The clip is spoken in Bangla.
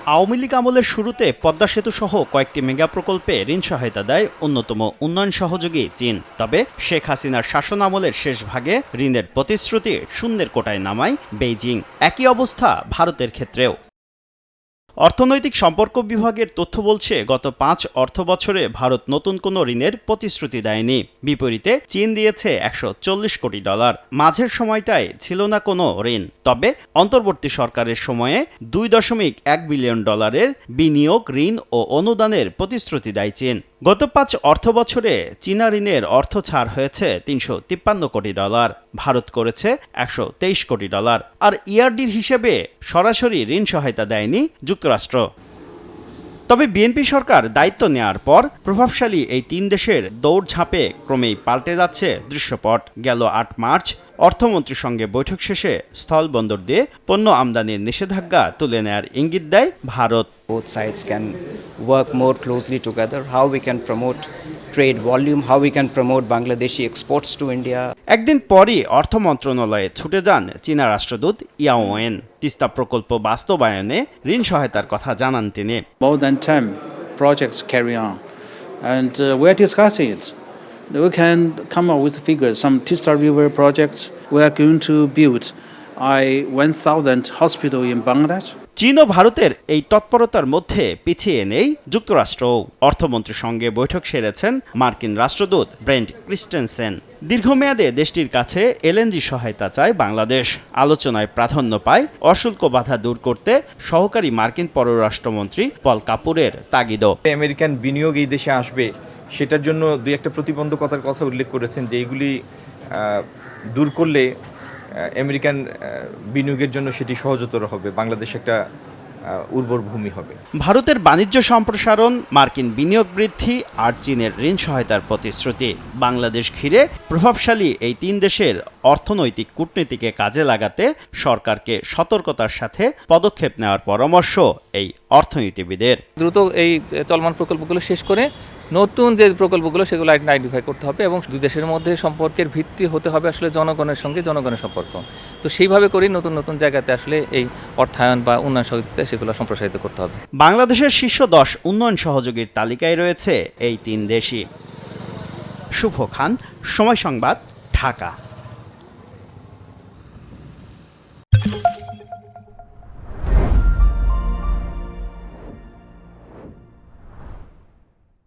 আওয়ামী লীগ আমলের শুরুতে পদ্মা সেতু সহ কয়েকটি মেগা প্রকল্পে ঋণ সহায়তা দেয় অন্যতম উন্নয়ন সহযোগী চীন। তবে শেখ হাসিনার শাসন আমলের শেষ ভাগে ঋণের প্রতিশ্রুতি শূন্যের কোটায় নামায় বেইজিং। একই অবস্থা ভারতের ক্ষেত্রেও। অর্থনৈতিক সম্পর্ক বিভাগের তথ্য বলছে, গত ৫ অর্থবছরে ভারত নতুন কোনো ঋণের প্রতিশ্রুতি দেয়নি। বিপরীতে চীন দিয়েছে $১৪০ কোটি। মাঝের সময়টায় ছিল না কোনো ঋণ। তবে অন্তর্বর্তী সরকারের সময়ে $২.১ বিলিয়ন বিনিয়োগ, ঋণ ও অনুদানের প্রতিশ্রুতি দেয় চীন। গত ৫ অর্থবছরে চীনা ঋণের অর্থ ছাড় হয়েছে $৩৫৩ কোটি। ভারত করেছে $১২৩ কোটি। আর ইআরডির হিসেবে সরাসরি ঋণ সহায়তা দেয়নি যুক্তরাষ্ট্র। তবে বিএনপি সরকার দায়িত্ব নেয়ার পর প্রভাবশালী এই তিন দেশের দৌড়ঝাঁপে ক্রমেই পাল্টে যাচ্ছে দৃশ্যপট। গেল ৮ মার্চ অর্থমন্ত্রীর সঙ্গে বৈঠক শেষে স্থলবন্দর দিয়ে পণ্য আমদানির নিষেধাজ্ঞা তুলে নেয়ার ইঙ্গিত দেয় Bharat. Both sides can work more closely together, how we can promote trade volume, how we can promote Bangladeshi exports to India. একদিন পরই অর্থ মন্ত্রণালয়ে ছুটে যান চীনা রাষ্ট্রদূত ইয়াও ওয়েন। তিস্তা প্রকল্প বাস্তবায়নে ঋণ সহায়তার কথা জানান তিনি। More than 10 projects carry on, and we're discussing it. We can come up with figures. Some Tista River projects we are going to build 1,000 hospital in Bangladesh. চীন ও ভারতের এই তৎপরতার মধ্যে পিছিয়ে নেই যুক্তরাষ্ট্রও। অর্থমন্ত্রীর সঙ্গে বৈঠক সেরেছেন মার্কিন রাষ্ট্রদূত ব্রেন্ট ক্রিস্টেনসেন। দীর্ঘমেয়াদে দেশটির কাছে এলএনজি সহায়তা চায় বাংলাদেশ। আলোচনায় প্রাধান্য পায় অশুল্ক বাধা দূর করতে সহকারী মার্কিন পররাষ্ট্রমন্ত্রী পল কাপুরের তাগিদও। আমেরিকান বিনিয়োগ এই দেশে আসবে, সেটার জন্য দুই একটা প্রতিবন্ধকতার কথা উল্লেখ করেছেন, যে এইগুলি দূর করলে আমেরিকান বিনিয়োগের জন্য সেটি সহজতর হবে, বাংলাদেশ একটা উর্বর ভূমি হবে। ভারতের বাণিজ্য সম্প্রসারণ, মার্কিন বিনিয়োগ বৃদ্ধি আর চীনের ঋণ সহায়তার প্রতিশ্রুতি, বাংলাদেশ ঘিরে প্রভাবশালী এই তিন দেশের অর্থনৈতিক কূটনীতিকে কাজে লাগাতে সরকারকে সতর্কতার সাথে পদক্ষেপ নেওয়ার পরামর্শ এই অর্থনীতিবিদের। দ্রুত এই চলমান প্রকল্পগুলো শেষ করে নতুন যে প্রকল্পগুলো সেগুলো আইডেন্টিফাই করতে হবে এবং দুই দেশের মধ্যে সম্পর্কের ভিত্তি হতে হবে আসলে জনগণের সঙ্গে জনগণের সম্পর্ক। তো সেইভাবে করেই নতুন নতুন জায়গাতে আসলে এই অর্থায়ন বা উন্নয়ন সহযোগিতা সেগুলো সম্প্রসারিত করতে হবে। বাংলাদেশের শীর্ষ 10 উন্নয়ন সহযোগীর তালিকায় রয়েছে এই তিন দেশই। শুভ খান, সময় সংবাদ, ঢাকা।